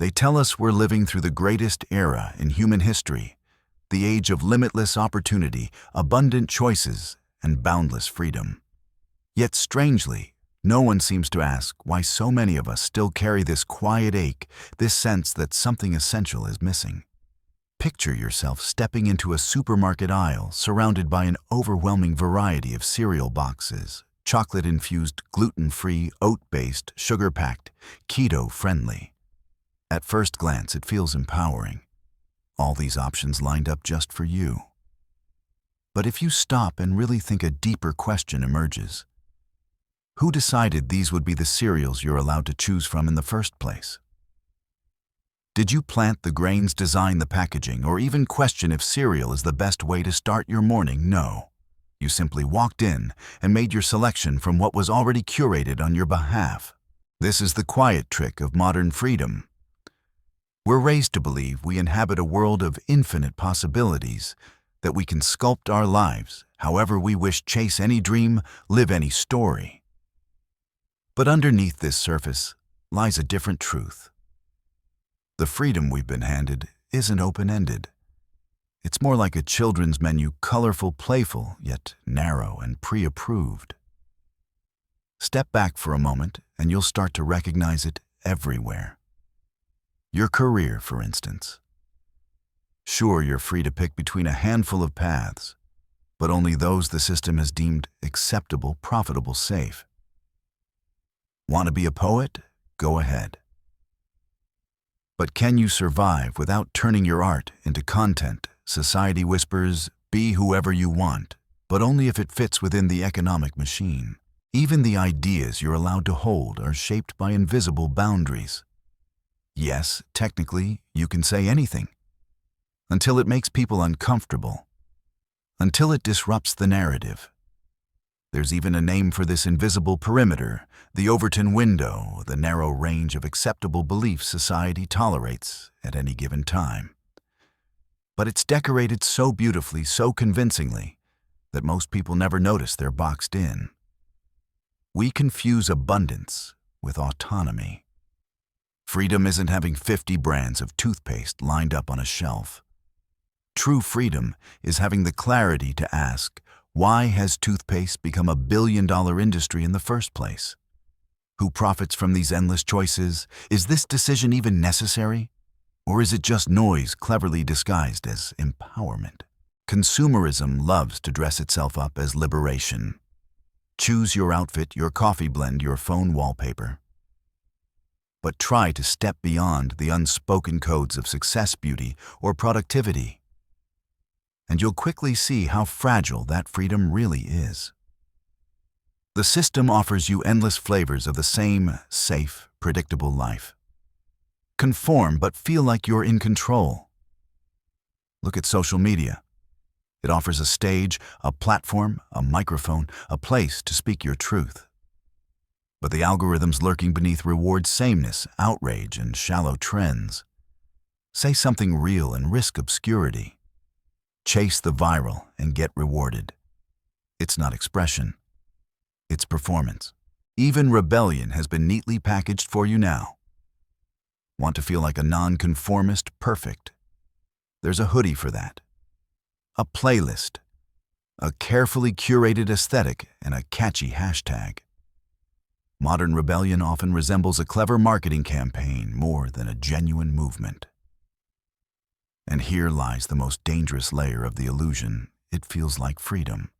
They tell us we're living through the greatest era in human history, the age of limitless opportunity, abundant choices, and boundless freedom. Yet strangely, no one seems to ask why so many of us still carry this quiet ache, this sense that something essential is missing. Picture yourself stepping into a supermarket aisle surrounded by an overwhelming variety of cereal boxes, chocolate-infused, gluten-free, oat-based, sugar-packed, keto-friendly. At first glance, it feels empowering. All these options lined up just for you. But if you stop and really think, a deeper question emerges. Who decided these would be the cereals you're allowed to choose from in the first place? Did you plant the grains, design the packaging, or even question if cereal is the best way to start your morning? No. You simply walked in and made your selection from what was already curated on your behalf. This is the quiet trick of modern freedom. We're raised to believe we inhabit a world of infinite possibilities, that we can sculpt our lives however we wish, chase any dream, live any story. But underneath this surface lies a different truth. The freedom we've been handed isn't open-ended. It's more like a children's menu, colorful, playful, yet narrow and pre-approved. Step back for a moment and you'll start to recognize it everywhere. Your career, for instance. Sure, you're free to pick between a handful of paths, but only those the system has deemed acceptable, profitable, safe. Want to be a poet? Go ahead. But can you survive without turning your art into content? Society whispers, be whoever you want, but only if it fits within the economic machine. Even the ideas you're allowed to hold are shaped by invisible boundaries. Yes, technically, you can say anything, until it makes people uncomfortable, until it disrupts the narrative. There's even a name for this invisible perimeter, the Overton window, the narrow range of acceptable beliefs society tolerates at any given time. But it's decorated so beautifully, so convincingly, that most people never notice they're boxed in. We confuse abundance with autonomy. Freedom isn't having 50 brands of toothpaste lined up on a shelf. True freedom is having the clarity to ask, why has toothpaste become a billion-dollar industry in the first place? Who profits from these endless choices? Is this decision even necessary? Or is it just noise cleverly disguised as empowerment? Consumerism loves to dress itself up as liberation. Choose your outfit, your coffee blend, your phone wallpaper. But try to step beyond the unspoken codes of success, beauty, or productivity, and you'll quickly see how fragile that freedom really is. The system offers you endless flavors of the same safe, predictable life. Conform, but feel like you're in control. Look at social media. It offers a stage, a platform, a microphone, a place to speak your truth. But the algorithms lurking beneath reward sameness, outrage, and shallow trends. Say something real and risk obscurity. Chase the viral and get rewarded. It's not expression. It's performance. Even rebellion has been neatly packaged for you now. Want to feel like a nonconformist? Perfect. There's a hoodie for that. A playlist. A carefully curated aesthetic and a catchy hashtag. Modern rebellion often resembles a clever marketing campaign more than a genuine movement. And here lies the most dangerous layer of the illusion. It feels like freedom.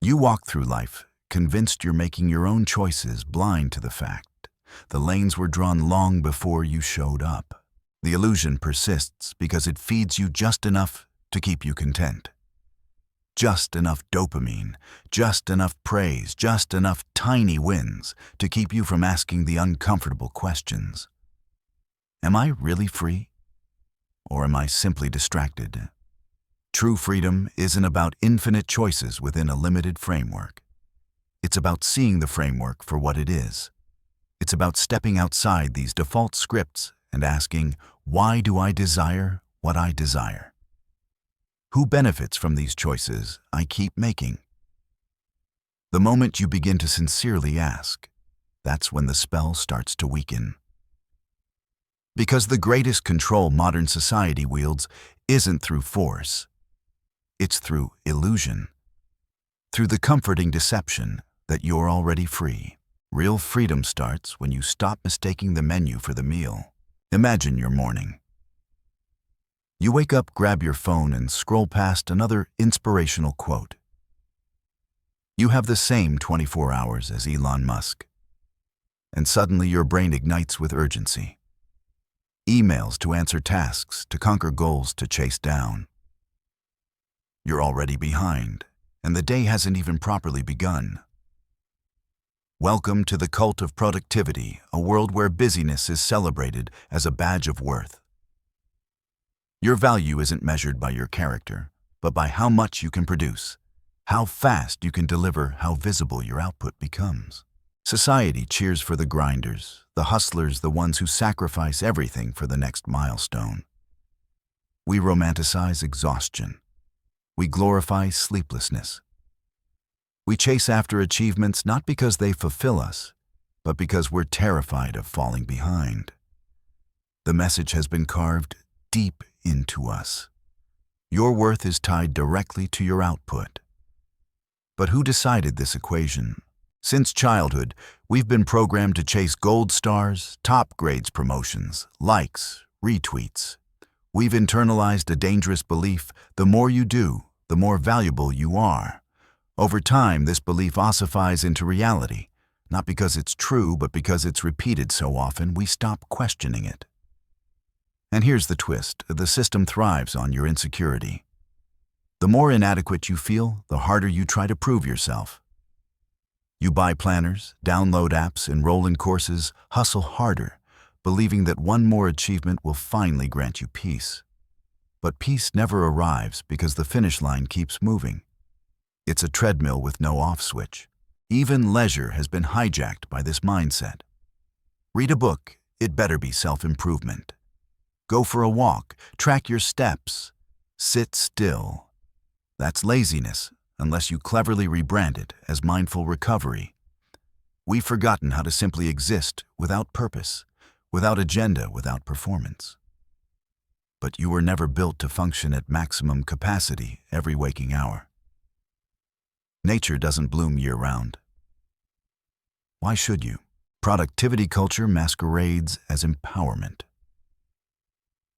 You walk through life, convinced you're making your own choices, blind to the fact the lanes were drawn long before you showed up. The illusion persists because it feeds you just enough to keep you content. Just enough dopamine, just enough praise, just enough tiny wins to keep you from asking the uncomfortable questions. Am I really free? Or am I simply distracted? True freedom isn't about infinite choices within a limited framework. It's about seeing the framework for what it is. It's about stepping outside these default scripts and asking, why do I desire what I desire? Who benefits from these choices I keep making? The moment you begin to sincerely ask, that's when the spell starts to weaken. Because the greatest control modern society wields isn't through force. It's through illusion. Through the comforting deception that you're already free. Real freedom starts when you stop mistaking the menu for the meal. Imagine your morning. You wake up, grab your phone, and scroll past another inspirational quote. You have the same 24 hours as Elon Musk. And suddenly your brain ignites with urgency. Emails to answer tasks, to conquer goals to chase down. You're already behind, and the day hasn't even properly begun. Welcome to the cult of productivity, a world where busyness is celebrated as a badge of worth. Your value isn't measured by your character, but by how much you can produce, how fast you can deliver, how visible your output becomes. Society cheers for the grinders, the hustlers, the ones who sacrifice everything for the next milestone. We romanticize exhaustion. We glorify sleeplessness. We chase after achievements not because they fulfill us, but because we're terrified of falling behind. The message has been carved deep into us. Your worth is tied directly to your output. But who decided this equation? Since childhood, we've been programmed to chase gold stars, top grades, promotions, likes, retweets. We've internalized a dangerous belief: the more you do, the more valuable you are. Over time, this belief ossifies into reality, not because it's true, but because it's repeated so often we stop questioning it. And here's the twist: the system thrives on your insecurity. The more inadequate you feel, the harder you try to prove yourself. You buy planners, download apps, enroll in courses, hustle harder, believing that one more achievement will finally grant you peace. But peace never arrives because the finish line keeps moving. It's a treadmill with no off switch. Even leisure has been hijacked by this mindset. Read a book, it better be self-improvement. Go for a walk, track your steps. Sit still. That's laziness, unless you cleverly rebrand it as mindful recovery. We've forgotten how to simply exist without purpose, without agenda, without performance. But you were never built to function at maximum capacity every waking hour. Nature doesn't bloom year-round. Why should you? Productivity culture masquerades as empowerment.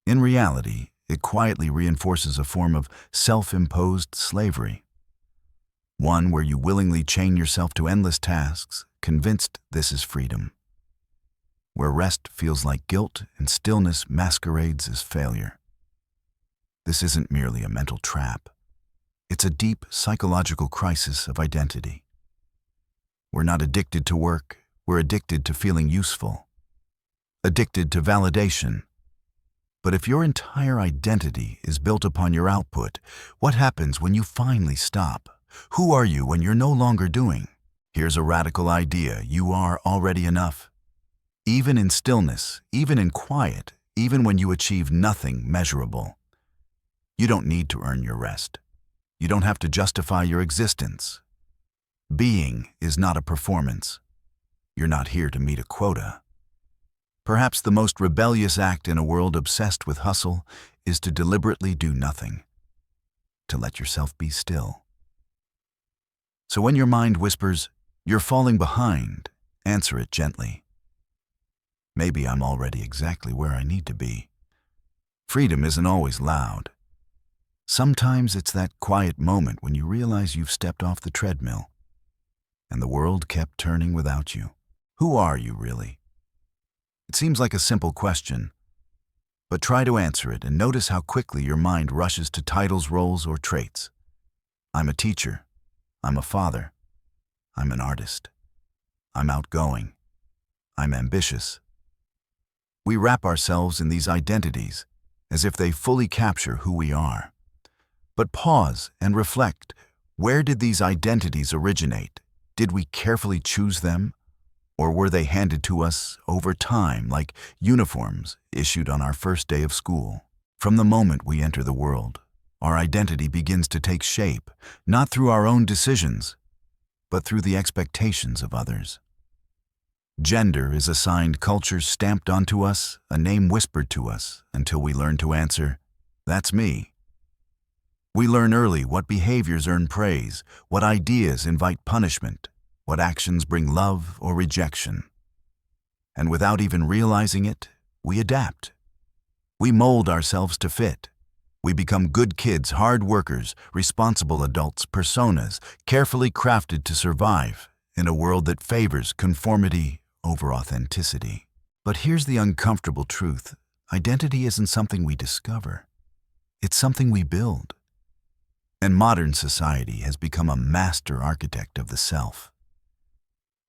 In reality, it quietly reinforces a form of self-imposed slavery. One where you willingly chain yourself to endless tasks, convinced this is freedom. Where rest feels like guilt and stillness masquerades as failure. This isn't merely a mental trap. It's a deep psychological crisis of identity. We're not addicted to work, we're addicted to feeling useful. Addicted to validation. But if your entire identity is built upon your output, what happens when you finally stop? Who are you when you're no longer doing? Here's a radical idea: you are already enough. Even in stillness, even in quiet, even when you achieve nothing measurable. You don't need to earn your rest. You don't have to justify your existence. Being is not a performance. You're not here to meet a quota. Perhaps the most rebellious act in a world obsessed with hustle is to deliberately do nothing, to let yourself be still. So when your mind whispers, "You're falling behind," answer it gently. Maybe I'm already exactly where I need to be. Freedom isn't always loud. Sometimes it's that quiet moment when you realize you've stepped off the treadmill and the world kept turning without you. Who are you really? It seems like a simple question, but try to answer it and notice how quickly your mind rushes to titles, roles, or traits. I'm a teacher. I'm a father. I'm an artist. I'm outgoing. I'm ambitious. We wrap ourselves in these identities as if they fully capture who we are. But pause and reflect. Where did these identities originate? Did we carefully choose them? Or were they handed to us over time like uniforms issued on our first day of school? From the moment we enter the world, our identity begins to take shape, not through our own decisions, but through the expectations of others. Gender is assigned culture stamped onto us, a name whispered to us, until we learn to answer, "That's me." We learn early what behaviors earn praise, what ideas invite punishment, what actions bring love or rejection. And without even realizing it, we adapt. We mold ourselves to fit. We become good kids, hard workers, responsible adults, personas, carefully crafted to survive in a world that favors conformity over authenticity. But here's the uncomfortable truth. Identity isn't something we discover. It's something we build. And modern society has become a master architect of the self.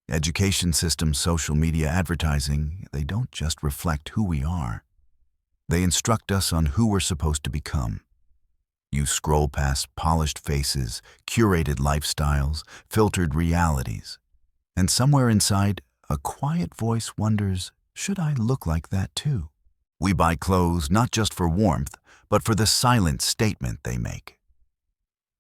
Education systems, social media, advertising, they don't just reflect who we are. They instruct us on who we're supposed to become. You scroll past polished faces, curated lifestyles, filtered realities. And somewhere inside, a quiet voice wonders, should I look like that too? We buy clothes not just for warmth, but for the silent statement they make.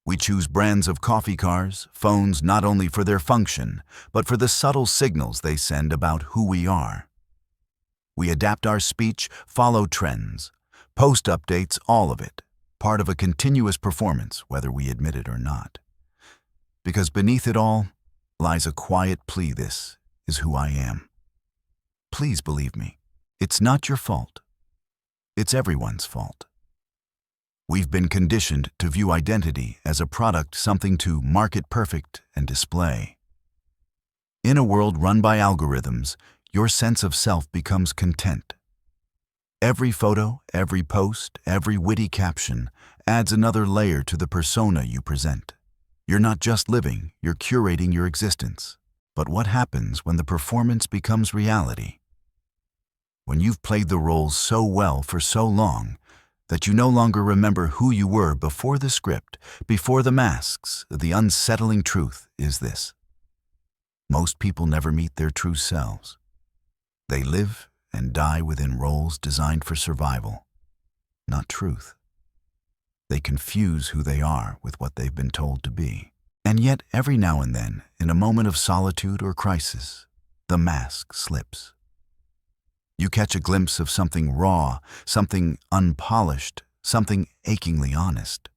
We choose brands of coffee cars, phones not only for their function, but for the subtle signals they send about who we are. We adapt our speech, follow trends, post updates, all of it, part of a continuous performance, whether we admit it or not. Because beneath it all lies a quiet plea: this is who I am. Please believe me, it's not your fault. It's everyone's fault. We've been conditioned to view identity as a product, something to market perfect and display. In a world run by algorithms, your sense of self becomes content. Every photo, every post, every witty caption adds another layer to the persona you present. You're not just living, you're curating your existence. But what happens when the performance becomes reality? When you've played the roles so well for so long that you no longer remember who you were before the script, before the masks, the unsettling truth is this: most people never meet their true selves. They live and die within roles designed for survival, not truth. They confuse who they are with what they've been told to be. And yet, every now and then, in a moment of solitude or crisis, the mask slips. You catch a glimpse of something raw, something unpolished, something achingly honest.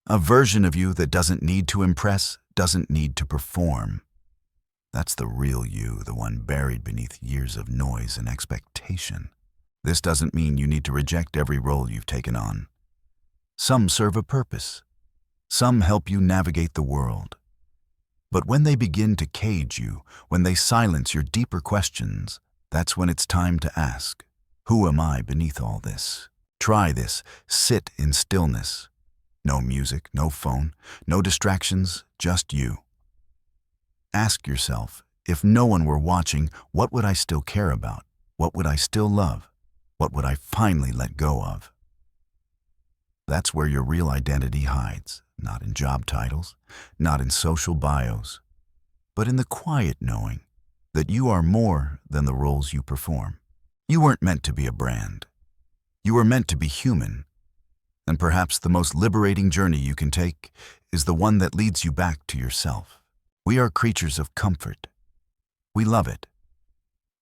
A version of you that doesn't need to impress, doesn't need to perform. That's the real you, the one buried beneath years of noise and expectation. This doesn't mean you need to reject every role you've taken on. Some serve a purpose. Some help you navigate the world. But when they begin to cage you, when they silence your deeper questions, that's when it's time to ask, who am I beneath all this? Try this. Sit in stillness. No music, no phone, no distractions, just you. Ask yourself, if no one were watching, what would I still care about? What would I still love? What would I finally let go of? That's where your real identity hides, not in job titles, not in social bios, but in the quiet knowing that you are more than the roles you perform. You weren't meant to be a brand. You were meant to be human. And perhaps the most liberating journey you can take is the one that leads you back to yourself. We are creatures of comfort. We love it.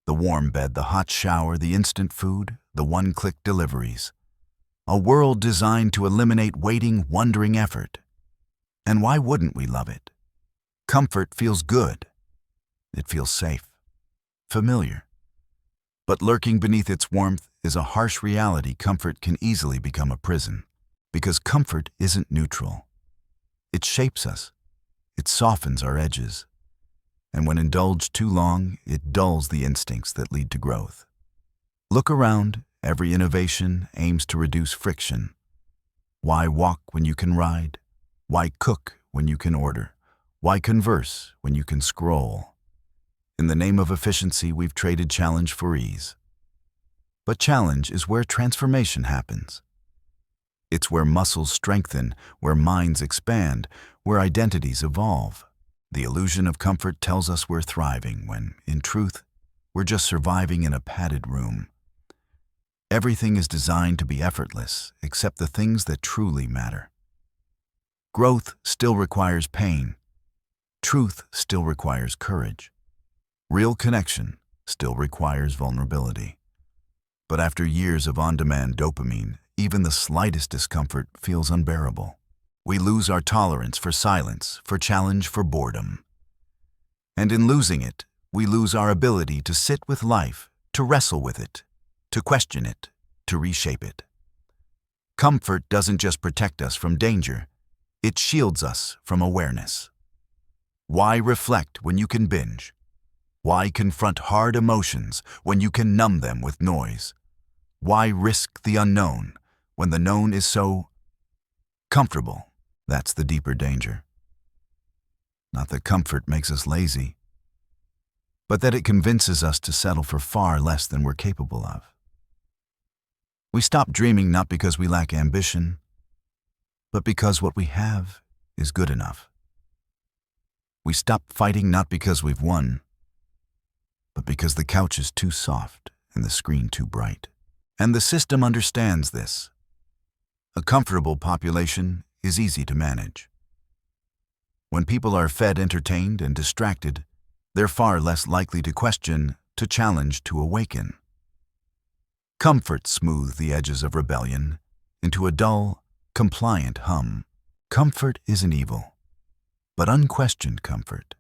The warm bed, the hot shower, the instant food, the one-click deliveries. A world designed to eliminate waiting, wondering effort. And why wouldn't we love it? Comfort feels good. It feels safe, familiar. But lurking beneath its warmth is a harsh reality. Comfort can easily become a prison, because comfort isn't neutral. It shapes us. It softens our edges. And when indulged too long, it dulls the instincts that lead to growth. Look around. Every innovation aims to reduce friction. Why walk when you can ride? Why cook when you can order? Why converse when you can scroll? In the name of efficiency, we've traded challenge for ease. But challenge is where transformation happens. It's where muscles strengthen, where minds expand, where identities evolve. The illusion of comfort tells us we're thriving when, in truth, we're just surviving in a padded room. Everything is designed to be effortless, except the things that truly matter. Growth still requires pain. Truth still requires courage. Real connection still requires vulnerability. But after years of on-demand dopamine, even the slightest discomfort feels unbearable. We lose our tolerance for silence, for challenge, for boredom. And in losing it, we lose our ability to sit with life, to wrestle with it, to question it, to reshape it. Comfort doesn't just protect us from danger, it shields us from awareness. Why reflect when you can binge? Why confront hard emotions when you can numb them with noise? Why risk the unknown when the known is so comfortable? That's the deeper danger. Not that comfort makes us lazy, but that it convinces us to settle for far less than we're capable of. We stop dreaming not because we lack ambition, but because what we have is good enough. We stop fighting not because we've won, but because the couch is too soft and the screen too bright. And the system understands this. A comfortable population is easy to manage. When people are fed, entertained, and distracted, they're far less likely to question, to challenge, to awaken. Comfort smoothes the edges of rebellion into a dull, compliant hum. Comfort isn't evil, but unquestioned comfort,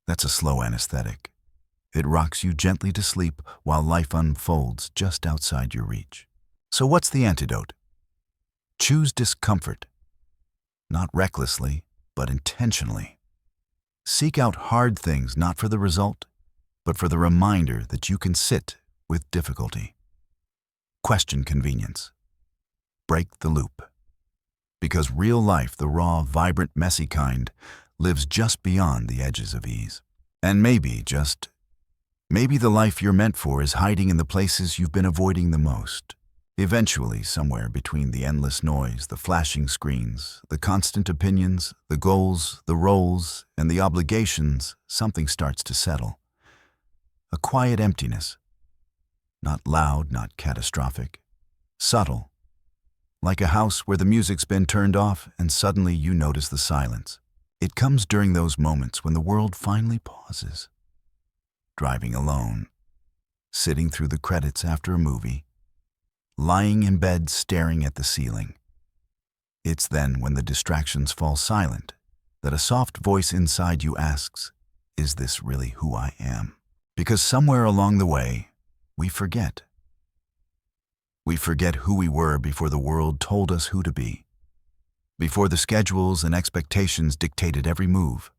that's a slow anesthetic. It rocks you gently to sleep while life unfolds just outside your reach. So what's the antidote? Choose discomfort, not recklessly, but intentionally. Seek out hard things not for the result, but for the reminder that you can sit with difficulty. Question convenience. Break the loop. Because real life, the raw, vibrant, messy kind, lives just beyond the edges of ease. And maybe the life you're meant for is hiding in the places you've been avoiding the most. Eventually, somewhere between the endless noise, the flashing screens, the constant opinions, the goals, the roles, and the obligations, something starts to settle. A quiet emptiness. Not loud, not catastrophic. Subtle. Like a house where the music's been turned off and suddenly you notice the silence. It comes during those moments when the world finally pauses. Driving alone, sitting through the credits after a movie, lying in bed staring at the ceiling. It's then when the distractions fall silent that a soft voice inside you asks, is this really who I am? Because somewhere along the way, we forget. We forget who we were before the world told us who to be, before the schedules and expectations dictated every move,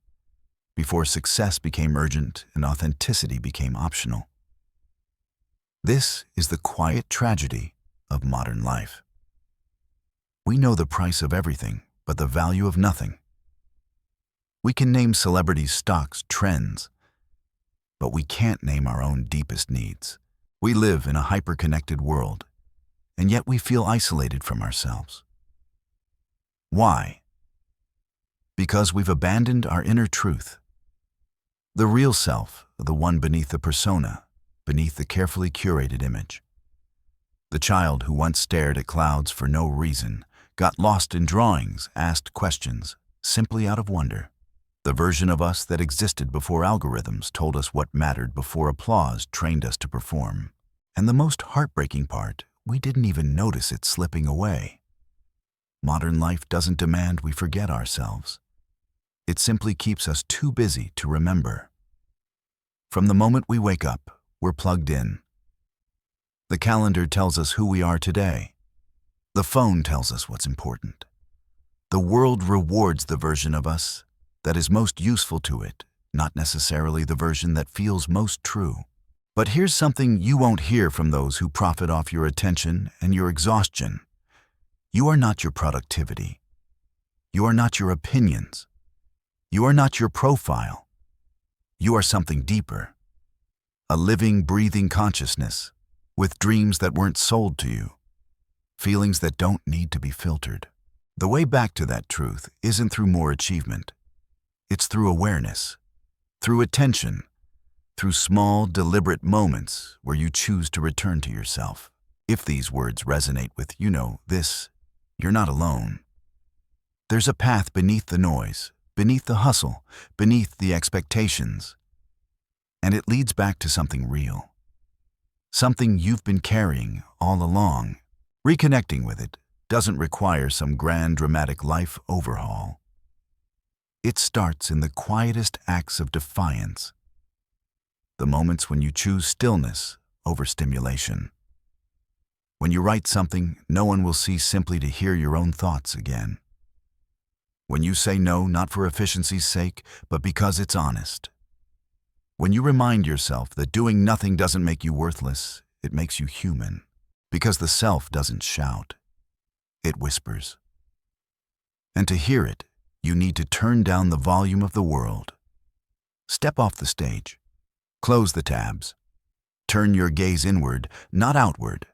before success became urgent and authenticity became optional. This is the quiet tragedy of modern life. We know the price of everything, but the value of nothing. We can name celebrities' stocks, trends, but we can't name our own deepest needs. We live in a hyper-connected world, and yet we feel isolated from ourselves. Why? Because we've abandoned our inner truth. The real self, the one beneath the persona, beneath the carefully curated image. The child who once stared at clouds for no reason, got lost in drawings, asked questions, simply out of wonder. The version of us that existed before algorithms told us what mattered, before applause trained us to perform. And the most heartbreaking part, we didn't even notice it slipping away. Modern life doesn't demand we forget ourselves. It simply keeps us too busy to remember. From the moment we wake up, we're plugged in. The calendar tells us who we are today. The phone tells us what's important. The world rewards the version of us that is most useful to it, not necessarily the version that feels most true. But here's something you won't hear from those who profit off your attention and your exhaustion. You are not your productivity. You are not your opinions. You are not your profile. You are something deeper. A living, breathing consciousness with dreams that weren't sold to you, feelings that don't need to be filtered. The way back to that truth isn't through more achievement. It's through awareness, through attention, through small, deliberate moments where you choose to return to yourself. If these words resonate with, this, you're not alone. There's a path beneath the noise, beneath the hustle, beneath the expectations. And it leads back to something real. Something you've been carrying all along. Reconnecting with it doesn't require some grand dramatic life overhaul. It starts in the quietest acts of defiance. The moments when you choose stillness over stimulation. When you write something no one will see simply to hear your own thoughts again. When you say no, not for efficiency's sake, but because it's honest. When you remind yourself that doing nothing doesn't make you worthless, it makes you human. Because the self doesn't shout, it whispers. And to hear it, you need to turn down the volume of the world. Step off the stage. Close the tabs. Turn your gaze inward, not outward.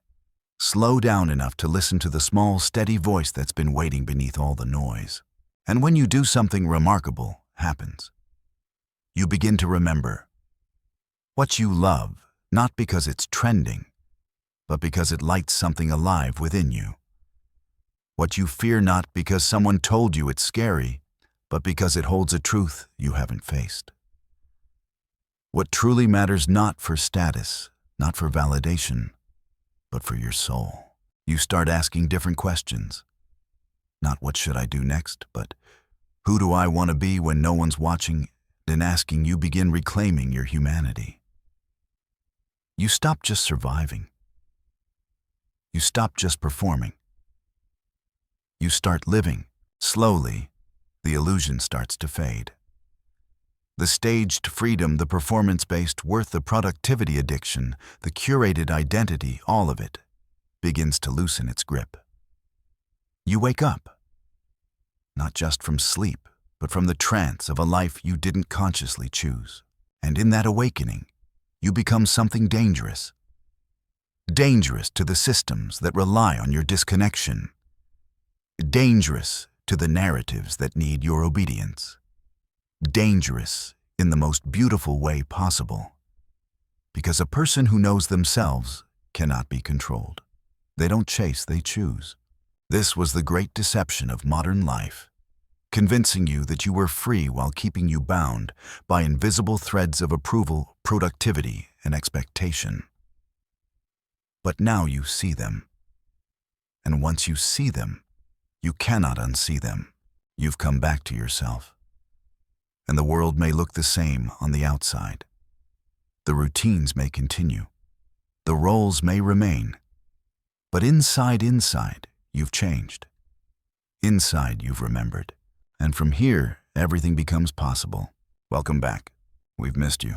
Slow down enough to listen to the small, steady voice that's been waiting beneath all the noise. And when you do, something remarkable happens. You begin to remember what you love, not because it's trending, but because it lights something alive within you. What you fear, not because someone told you it's scary, but because it holds a truth you haven't faced. What truly matters, not for status, not for validation, but for your soul. You start asking different questions. Not what should I do next, but who do I want to be when no one's watching? In asking, you begin reclaiming your humanity. You stop just surviving. You stop just performing. You start living. Slowly, the illusion starts to fade. The staged freedom, the performance-based worth, the productivity addiction, the curated identity, all of it begins to loosen its grip. You wake up, not just from sleep, but from the trance of a life you didn't consciously choose. And in that awakening, you become something dangerous. Dangerous to the systems that rely on your disconnection. Dangerous to the narratives that need your obedience. Dangerous in the most beautiful way possible. Because a person who knows themselves cannot be controlled. They don't chase, they choose. This was the great deception of modern life, convincing you that you were free while keeping you bound by invisible threads of approval, productivity, and expectation. But now you see them. And once you see them, you cannot unsee them. You've come back to yourself. And the world may look the same on the outside. The routines may continue. The roles may remain. But inside, you've changed. Inside, you've remembered. And from here, everything becomes possible. Welcome back. We've missed you.